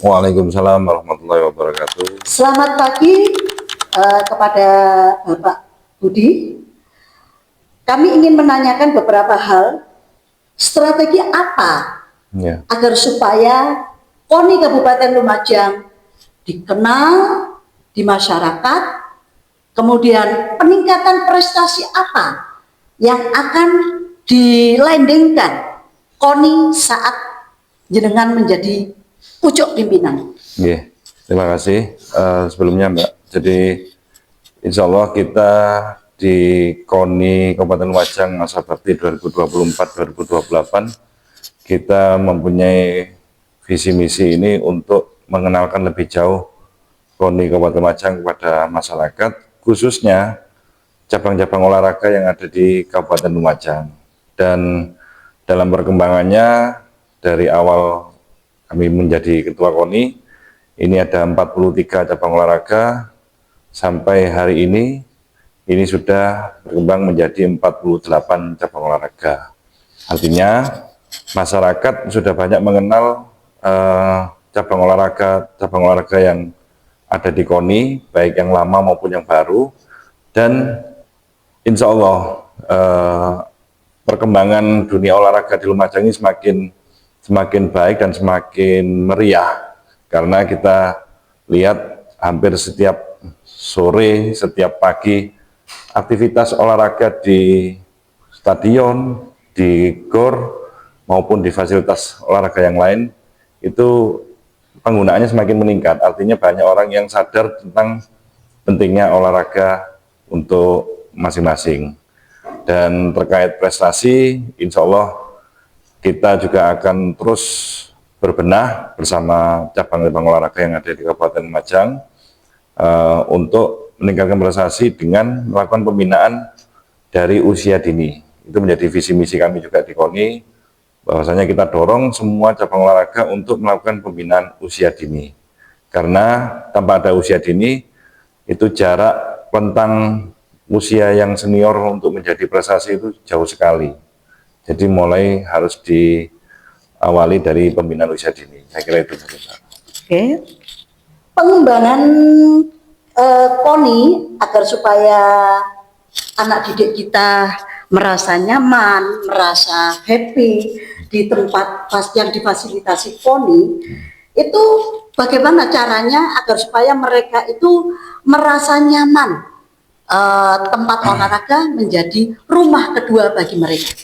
Waalaikumsalam warahmatullahi wabarakatuh. Selamat pagi kepada Bapak Budi. Kami ingin menanyakan beberapa hal. Strategi apa agar supaya KONI Kabupaten Lumajang dikenal di masyarakat, kemudian peningkatan prestasi apa yang akan dilandengkan KONI saat jenengan menjadi pucuk pimpinan. Terima kasih sebelumnya Mbak. Jadi insya Allah kita di KONI Kabupaten Lumajang masa bakti 2024-2028 kita mempunyai visi misi ini untuk mengenalkan lebih jauh KONI Kabupaten Lumajang kepada masyarakat, khususnya cabang-cabang olahraga yang ada di Kabupaten Lumajang. Dan dalam perkembangannya dari awal kami menjadi ketua KONI, ini ada 43 cabang olahraga, sampai hari ini sudah berkembang menjadi 48 cabang olahraga. Artinya masyarakat sudah banyak mengenal cabang olahraga yang ada di KONI, baik yang lama maupun yang baru, dan insya Allah perkembangan dunia olahraga di Lumajang ini semakin baik dan semakin meriah, karena kita lihat hampir setiap sore, setiap pagi aktivitas olahraga di stadion, di GOR maupun di fasilitas olahraga yang lain itu penggunaannya semakin meningkat. Artinya banyak orang yang sadar tentang pentingnya olahraga untuk masing-masing. Dan terkait prestasi, insya Allah kita juga akan terus berbenah bersama cabang-cabang olahraga yang ada di Kabupaten Lumajang untuk meningkatkan prestasi dengan melakukan pembinaan dari usia dini. Itu menjadi visi misi kami juga di KONI, bahwasanya kita dorong semua cabang olahraga untuk melakukan pembinaan usia dini. Karena tanpa ada usia dini, itu jarak rentang usia yang senior untuk menjadi prestasi itu jauh sekali. Jadi mulai harus diawali dari pembinaan usia dini. Saya kira itu. Oke. Pengembangan KONI agar supaya anak didik kita merasa nyaman, merasa happy di tempat yang difasilitasi KONI, itu bagaimana caranya agar supaya mereka itu merasa nyaman, tempat olahraga menjadi rumah kedua bagi mereka.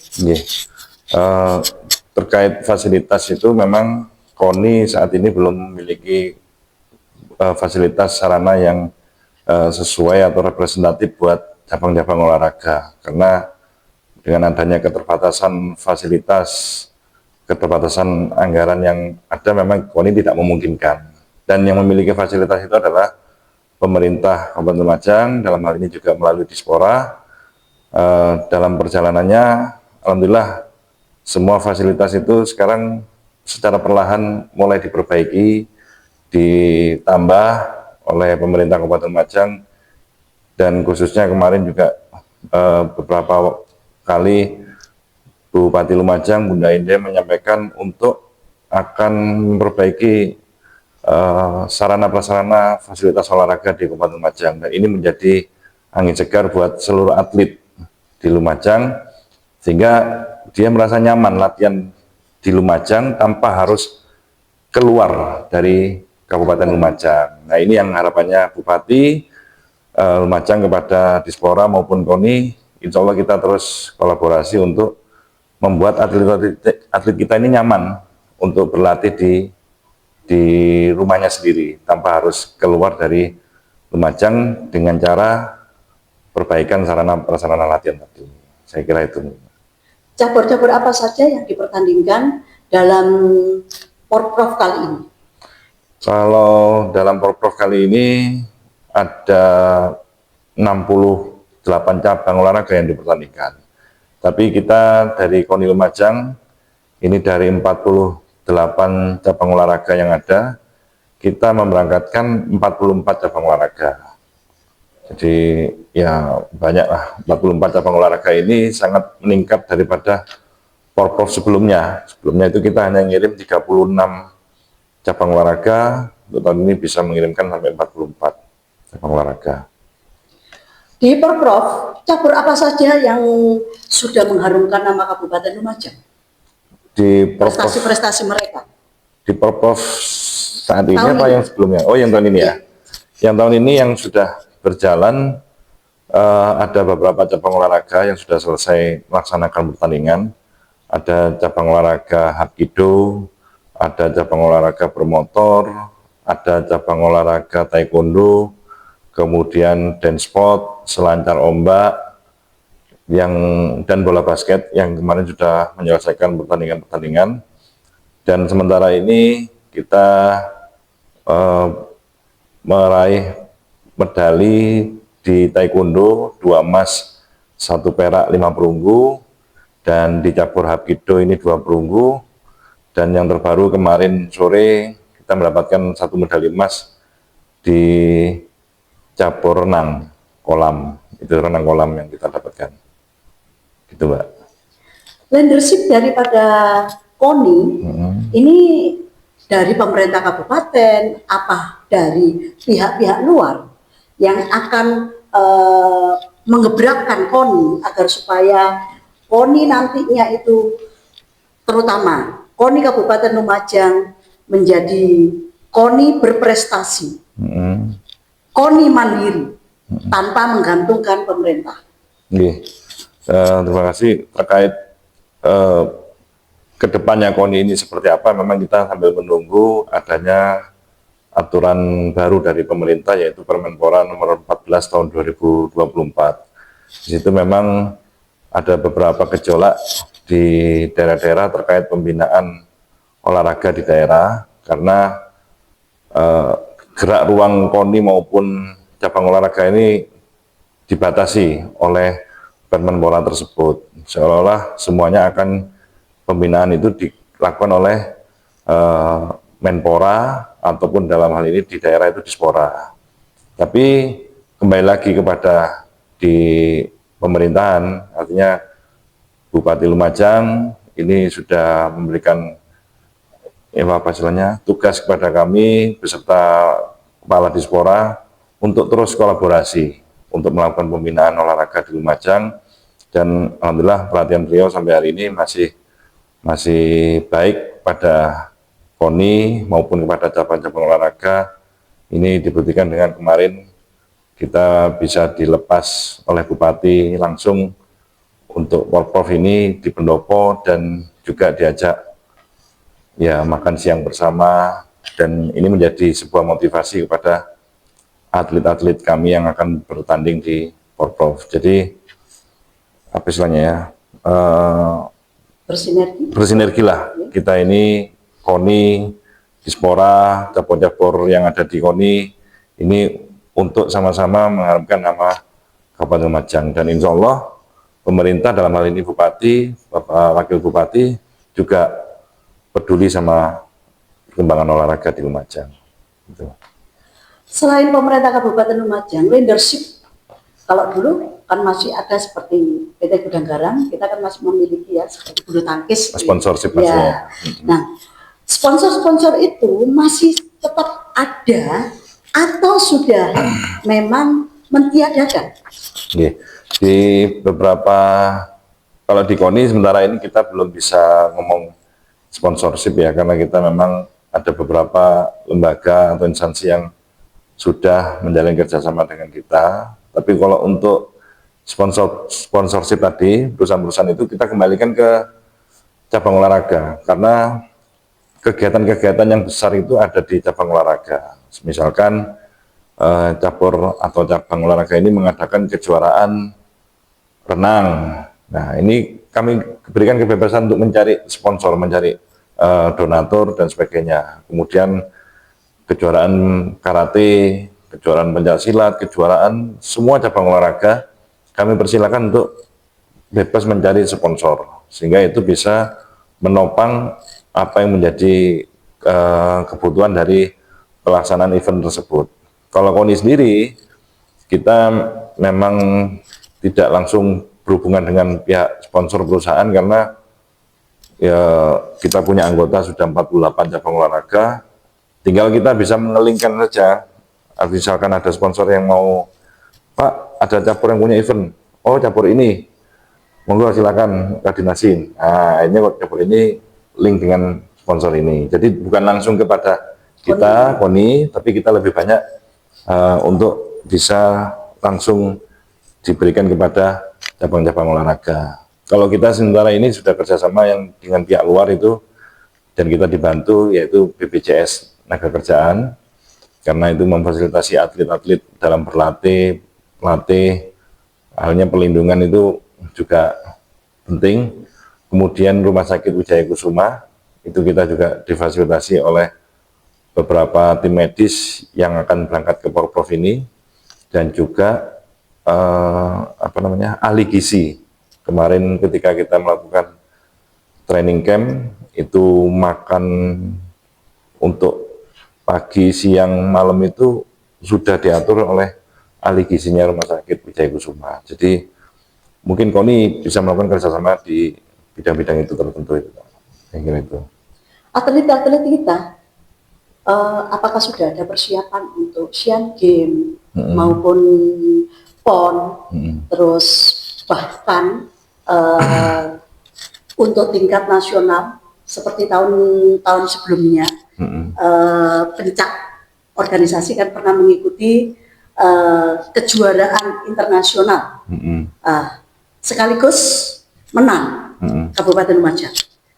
Terkait fasilitas itu memang KONI saat ini belum memiliki fasilitas sarana yang sesuai atau representatif buat cabang-cabang olahraga, karena dengan adanya keterbatasan fasilitas, keterbatasan anggaran yang ada, memang KONI tidak memungkinkan. Dan yang memiliki fasilitas itu adalah pemerintah Kabupaten Lumajang, dalam hal ini juga melalui Dispora. Dalam perjalanannya alhamdulillah semua fasilitas itu sekarang secara perlahan mulai diperbaiki, ditambah oleh pemerintah Kabupaten Lumajang, dan khususnya kemarin juga beberapa kali Bupati Lumajang Bunda Inde menyampaikan untuk akan memperbaiki sarana prasarana fasilitas olahraga di Kabupaten Lumajang, dan ini menjadi angin segar buat seluruh atlet di Lumajang, sehingga dia merasa nyaman latihan di Lumajang tanpa harus keluar dari Kabupaten Lumajang. Nah, ini yang harapannya Bupati Lumajang kepada Dispora maupun KONI. Insya Allah kita terus kolaborasi untuk membuat atlet kita ini nyaman untuk berlatih di rumahnya sendiri tanpa harus keluar dari Lumajang dengan cara perbaikan sarana prasarana latihan tadi. Saya kira itu. Cabur-cabur apa saja yang dipertandingkan dalam Porprov kali ini? Kalau dalam Porprov kali ini ada 68 cabang olahraga yang dipertandingkan. Tapi kita dari KONI Lumajang, ini dari 48 cabang olahraga yang ada, kita memberangkatkan 44 cabang olahraga. Jadi ya banyak lah, 44 cabang olahraga ini sangat meningkat daripada Porprov sebelumnya. Sebelumnya itu kita hanya ngirim 36 cabang olahraga, untuk tahun ini bisa mengirimkan sampai 44 cabang olahraga. Di Porprov, cabur apa saja yang sudah mengharumkan nama Kabupaten Lumajang? Di Porprov, Prestasi-prestasi mereka. di Porprov saat ini Tahun apa ini. yang sebelumnya? Oh, yang tahun ini ya. Yang tahun ini yang sudah berjalan, ada beberapa cabang olahraga yang sudah selesai melaksanakan pertandingan. Ada cabang olahraga Hapkido, ada cabang olahraga bermotor, ada cabang olahraga taekwondo, kemudian dance sport, selancar ombak, dan bola basket yang kemarin sudah menyelesaikan pertandingan-pertandingan. Dan sementara ini kita meraih medali di taekwondo 2 emas, 1 perak, 5 perunggu, dan di cabur Hapkido ini 2 perunggu, dan yang terbaru kemarin sore kita mendapatkan 1 medali emas di cabur renang kolam, itu renang kolam yang kita dapatkan, gitu Mbak. Leadership daripada KONI ini dari pemerintah kabupaten, apa dari pihak-pihak luar yang akan menggebrakan KONI agar supaya KONI nantinya itu, terutama KONI Kabupaten Lumajang, menjadi KONI berprestasi, KONI mandiri, tanpa menggantungkan pemerintah. Terima kasih. Terkait kedepannya KONI ini seperti apa, memang kita sambil menunggu adanya aturan baru dari pemerintah, yaitu Permenpora nomor 14 tahun 2024. Di situ memang ada beberapa gejolak di daerah-daerah terkait pembinaan olahraga di daerah, karena gerak ruang KONI maupun cabang olahraga ini dibatasi oleh Permenpora tersebut. Seolah-olah semuanya akan pembinaan itu dilakukan oleh Menpora, ataupun dalam hal ini di daerah itu Dispora. Tapi kembali lagi kepada di pemerintahan, artinya Bupati Lumajang ini sudah memberikan tugas kepada kami beserta Kepala Dispora untuk terus kolaborasi untuk melakukan pembinaan olahraga di Lumajang, dan alhamdulillah perhatian beliau sampai hari ini masih baik pada KONI maupun kepada cabang-cabang olahraga. Ini dibuktikan dengan kemarin kita bisa dilepas oleh Bupati langsung untuk Porprov ini di pendopo, dan juga diajak ya makan siang bersama, dan ini menjadi sebuah motivasi kepada atlet-atlet kami yang akan bertanding di Porprov. Jadi apa istilahnya ya, bersinergi lah kita ini, KONI, Dispora, cabur-cabur yang ada di KONI ini untuk sama-sama mengharumkan nama Kabupaten Lumajang. Dan insya Allah pemerintah dalam hal ini Bupati, Bapak Wakil Bupati juga peduli sama perkembangan olahraga di Lumajang. Gitu. Selain pemerintah Kabupaten Lumajang, leadership, kalau dulu kan masih ada seperti PT Gudang Garam, kita kan masih memiliki ya seperti bulu tangkis. Sponsorship ya. ya. Nah, sponsor-sponsor itu masih tetap ada atau sudah memang mentiadakan? Di beberapa, kalau di KONI sementara ini kita belum bisa ngomong sponsorship ya, karena kita memang ada beberapa lembaga atau instansi yang sudah menjalin kerjasama dengan kita. Tapi kalau untuk sponsorship tadi, perusahaan-perusahaan itu kita kembalikan ke cabang olahraga, karena kegiatan-kegiatan yang besar itu ada di cabang olahraga. Misalkan cabur atau cabang olahraga ini mengadakan kejuaraan renang. Nah, ini kami berikan kebebasan untuk mencari sponsor, mencari donatur dan sebagainya. Kemudian kejuaraan karate, kejuaraan pencaksilat, kejuaraan semua cabang olahraga, kami persilakan untuk bebas mencari sponsor, sehingga itu bisa menopang apa yang menjadi kebutuhan dari pelaksanaan event tersebut. Kalau KONI sendiri, kita memang tidak langsung berhubungan dengan pihak sponsor perusahaan karena ya kita punya anggota sudah 48 cabang olahraga, tinggal kita bisa mengelingkan saja. Misalkan ada sponsor yang mau, Pak, ada cabur yang punya event, oh cabur ini, monggo silakan koordinasiin. Nah, ini cabur ini link dengan sponsor ini. Jadi bukan langsung kepada kita, KONI, tapi kita lebih banyak untuk bisa langsung diberikan kepada cabang-cabang olahraga. Kalau kita sementara ini sudah kerjasama yang dengan pihak luar itu, dan kita dibantu yaitu BPJS Tenaga karena itu memfasilitasi atlet-atlet dalam berlatih, halnya perlindungan itu juga penting. Kemudian Rumah Sakit Wijaya Kusuma itu kita juga difasilitasi oleh beberapa tim medis yang akan berangkat ke Porprov ini, dan juga ahli gizi. Kemarin ketika kita melakukan training camp itu makan untuk pagi, siang, malam itu sudah diatur oleh ahli gizinya Rumah Sakit Wijaya Kusuma. Jadi mungkin KONI bisa melakukan kerjasama di bidang-bidang itu tertentu itu. Saya kira itu. Atlet-atlet kita, apakah sudah ada persiapan untuk Asian Games maupun PON, terus bahkan untuk tingkat nasional seperti tahun-tahun sebelumnya, pencak organisasi kan pernah mengikuti kejuaraan internasional, sekaligus menang Kabupaten Lumajang.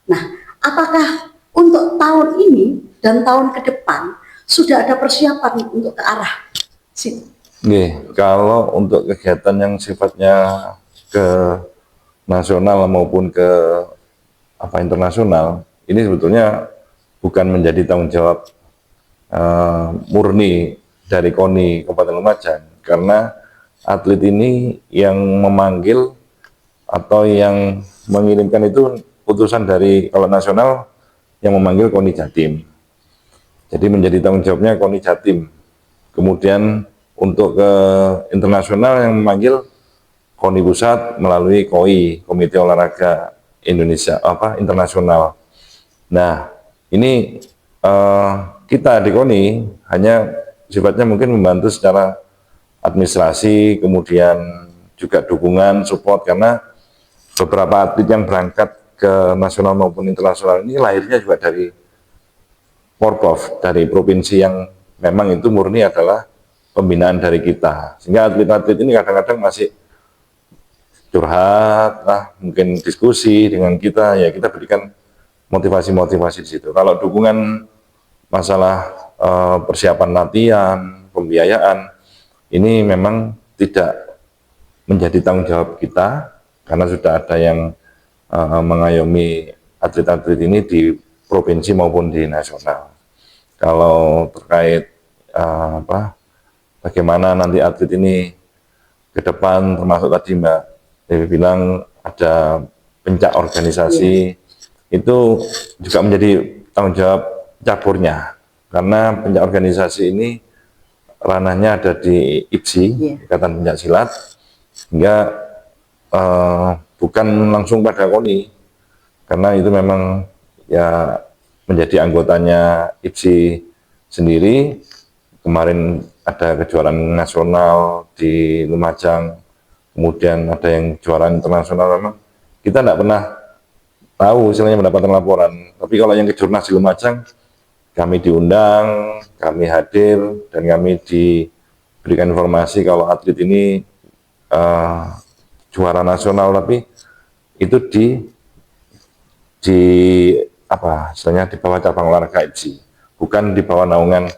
Nah, apakah untuk tahun ini dan tahun ke depan sudah ada persiapan untuk ke arah situ? Kalau untuk kegiatan yang sifatnya ke nasional maupun ke internasional, ini sebetulnya bukan menjadi tanggung jawab murni dari KONI Kabupaten Lumajang, karena atlet ini yang memanggil atau yang mengirimkan itu putusan dari, kalau nasional yang memanggil KONI Jatim. Jadi menjadi tanggung jawabnya KONI Jatim. Kemudian untuk ke internasional yang memanggil KONI Pusat melalui KOI, Komite Olahraga Indonesia Internasional. Nah, ini kita di KONI hanya sifatnya mungkin membantu secara administrasi, kemudian juga dukungan, support, karena beberapa atlet yang berangkat ke nasional maupun internasional ini lahirnya juga dari Porprov, dari provinsi yang memang itu murni adalah pembinaan dari kita. Sehingga atlet-atlet ini kadang-kadang masih curhat lah, mungkin diskusi dengan kita, ya kita berikan motivasi-motivasi di situ. Kalau dukungan masalah persiapan latihan, pembiayaan, ini memang tidak menjadi tanggung jawab kita, karena sudah ada yang mengayomi atlet-atlet ini di provinsi maupun di nasional. Kalau terkait bagaimana nanti atlet ini ke depan, termasuk tadi Mbak Dewi bilang ada pencak organisasi, itu juga menjadi tanggung jawab caburnya, karena pencak organisasi ini ranahnya ada di IPSI, Ikatan Pencak Silat, hingga bukan langsung pada KONI, karena itu memang ya menjadi anggotanya IPSI sendiri. Kemarin ada kejuaraan nasional di Lumajang, kemudian ada yang kejuaraan internasional. Memang kita tidak pernah tahu istilahnya mendapatkan laporan, tapi kalau yang kejurnas di Lumajang kami diundang, kami hadir, dan kami diberikan informasi kalau atlet ini juara nasional, tapi itu istilahnya di bawah cabang olahraga IPSI, bukan di bawah naungan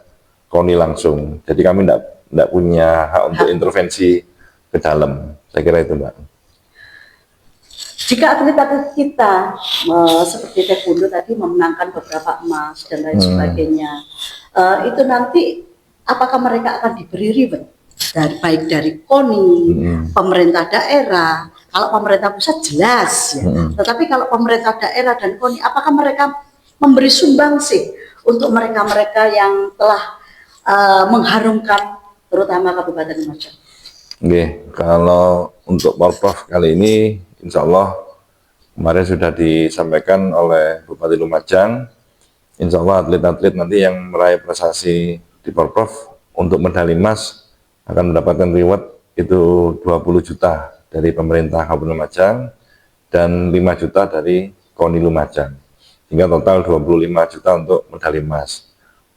KONI langsung. Jadi kami tidak punya hak untuk intervensi ke dalam. Saya kira itu, Mbak. Jika atlet-atlet kita seperti taekwondo tadi memenangkan beberapa emas dan lain sebagainya, itu nanti apakah mereka akan diberi reward baik dari KONI, pemerintah daerah. Kalau pemerintah pusat jelas ya, tetapi kalau pemerintah daerah dan KONI, apakah mereka memberi sumbangsi untuk mereka-mereka yang telah mengharumkan terutama Kabupaten Lumajang? Oke, kalau untuk Porprov kali ini, insya Allah kemarin sudah disampaikan oleh Bupati Lumajang, insya Allah atlet-atlet nanti yang meraih prestasi di Porprov untuk medali emas akan mendapatkan reward itu 20 juta dari pemerintah Kabupaten Lumajang dan 5 juta dari KONI Lumajang, hingga total 25 juta untuk medali emas.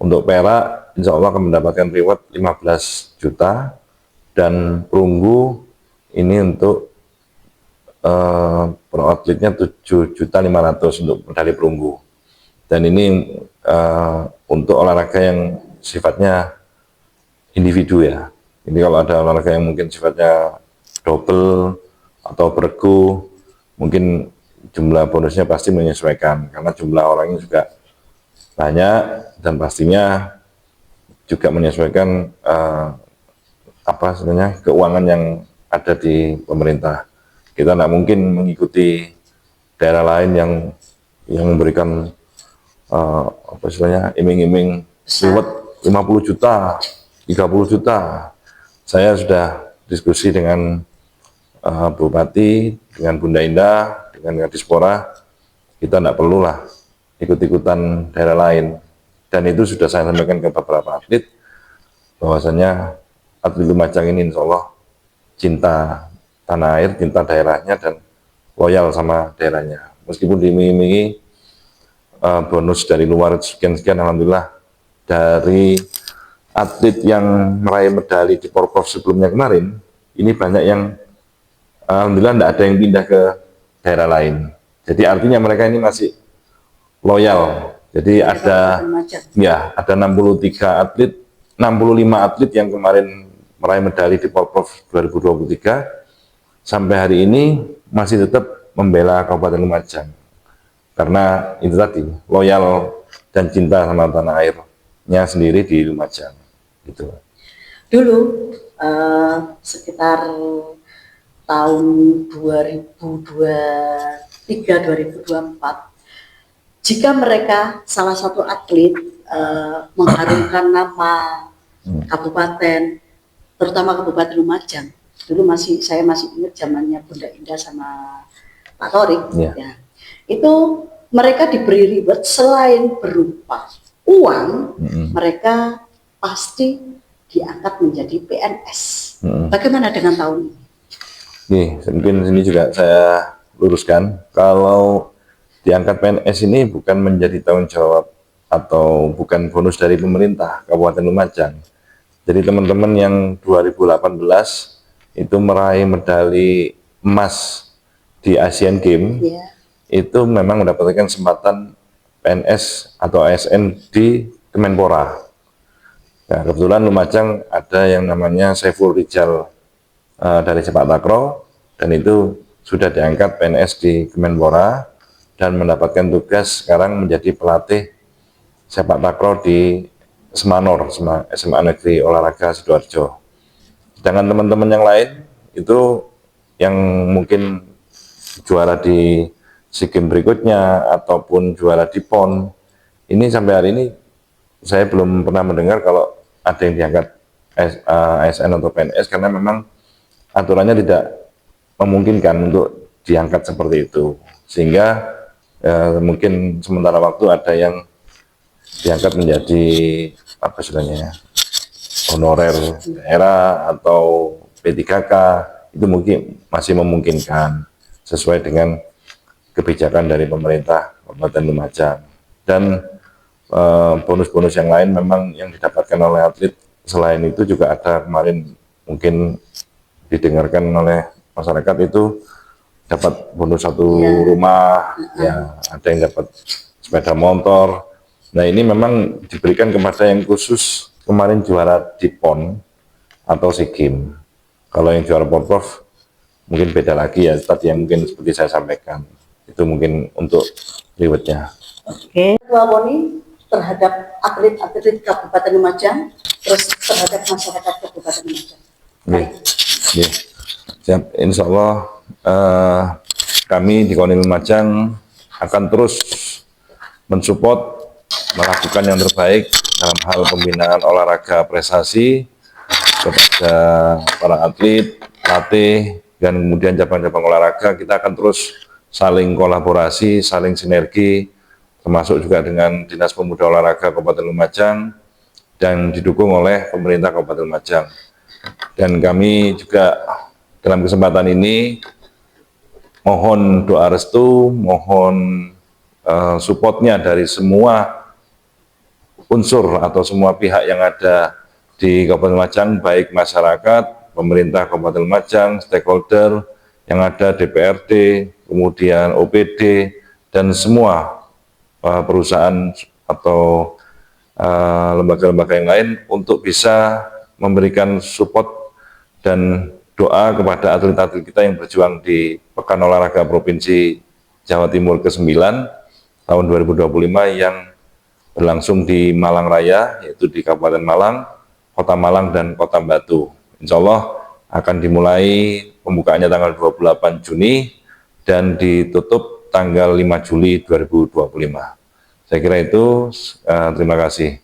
Untuk perak, insya Allah akan mendapatkan reward 15 juta, dan perunggu ini untuk pro atletnya 7.500.000 untuk medali perunggu. Dan ini untuk olahraga yang sifatnya individu ya. Ini kalau ada olahraga yang mungkin sifatnya double atau bergu, mungkin jumlah bonusnya pasti menyesuaikan karena jumlah orangnya juga banyak dan pastinya juga menyesuaikan apa sebenarnya keuangan yang ada di pemerintah. Kita tidak mungkin mengikuti daerah lain yang memberikan apa istilahnya iming-iming reward 50 juta, 30 juta. Saya sudah diskusi dengan Bupati, dengan Bunda Indah, dengan Kadispora, kita tidak perlulah ikut-ikutan daerah lain. Dan itu sudah saya sampaikan ke beberapa atlet, bahwasanya atlet Lumajang ini insya Allah cinta tanah air, cinta daerahnya, dan loyal sama daerahnya. Meskipun diiming-imingi bonus dari luar sekian-sekian, alhamdulillah dari atlet yang meraih medali di Porprov sebelumnya kemarin, ini banyak yang alhamdulillah tidak ada yang pindah ke daerah lain. Jadi artinya mereka ini masih loyal. Jadi ada 63 atlet, 65 atlet yang kemarin meraih medali di Porprov 2023 sampai hari ini masih tetap membela Kabupaten Lumajang karena itu tadi loyal dan cinta sama tanah airnya sendiri di Lumajang gitu. Dulu sekitar tahun 2023-2024, jika mereka salah satu atlet mengharumkan nama kabupaten, terutama Kabupaten Lumajang, dulu saya masih ingat zamannya Bunda Indah sama Pak Torik, ya, itu mereka diberi reward selain berupa uang, mereka pasti diangkat menjadi PNS. Bagaimana dengan tahun ini? Nih, mungkin sini juga saya luruskan, kalau diangkat PNS ini bukan menjadi tanggung jawab atau bukan bonus dari pemerintah Kabupaten Lumajang. Jadi teman-teman yang 2018 itu meraih medali emas di Asian Games, itu memang mendapatkan kesempatan PNS atau ASN di Kemenpora. Nah, kebetulan Lumajang ada yang namanya Saiful Rijal dari sepak takraw, dan itu sudah diangkat PNS di Kemenpora dan mendapatkan tugas sekarang menjadi pelatih sepak takraw di Semanor, SMA Negeri Olahraga Sidoarjo. Sedangkan teman-teman yang lain itu yang mungkin juara di SEA Games berikutnya ataupun juara di PON, ini sampai hari ini saya belum pernah mendengar kalau ada yang diangkat ASN atau PNS, karena memang aturannya tidak memungkinkan untuk diangkat seperti itu, sehingga mungkin sementara waktu ada yang diangkat menjadi apa istilahnya honorer daerah atau P3K, itu mungkin masih memungkinkan sesuai dengan kebijakan dari pemerintah Kabupaten Lumajang. Dan bonus-bonus yang lain memang yang didapatkan oleh atlet selain itu juga ada, kemarin mungkin didengarkan oleh masyarakat itu dapat bonus satu rumah, ya ada yang dapat sepeda motor. Nah ini memang diberikan kepada yang khusus kemarin juara di PON atau SEA Games. Kalau yang juara Porprov mungkin beda lagi ya, tadi yang mungkin seperti saya sampaikan, itu mungkin untuk rewardnya. Oke, Ketua KONI terhadap atlet-atlet Kabupaten Lumajang, terus terhadap masyarakat Kabupaten Lumajang. Oke. Siap. Insya Allah kami di KONI Lumajang akan terus mensupport, melakukan yang terbaik dalam hal pembinaan olahraga prestasi kepada para atlet, pelatih, dan kemudian cabang-cabang olahraga. Kita akan terus saling kolaborasi, saling sinergi, termasuk juga dengan Dinas Pemuda Olahraga Kabupaten Lumajang dan didukung oleh pemerintah Kabupaten Lumajang. Dan kami juga dalam kesempatan ini mohon doa restu, mohon supportnya dari semua unsur atau semua pihak yang ada di Kabupaten Lumajang, baik masyarakat, pemerintah Kabupaten Lumajang, stakeholder yang ada, DPRD, kemudian OPD, dan semua perusahaan atau lembaga-lembaga yang lain untuk bisa memberikan support dan doa kepada atlet-atlet kita yang berjuang di Pekan Olahraga Provinsi Jawa Timur ke-9 tahun 2025 yang berlangsung di Malang Raya, yaitu di Kabupaten Malang, Kota Malang, dan Kota Batu. Insya Allah akan dimulai pembukaannya tanggal 28 Juni dan ditutup tanggal 5 Juli 2025. Saya kira itu, terima kasih.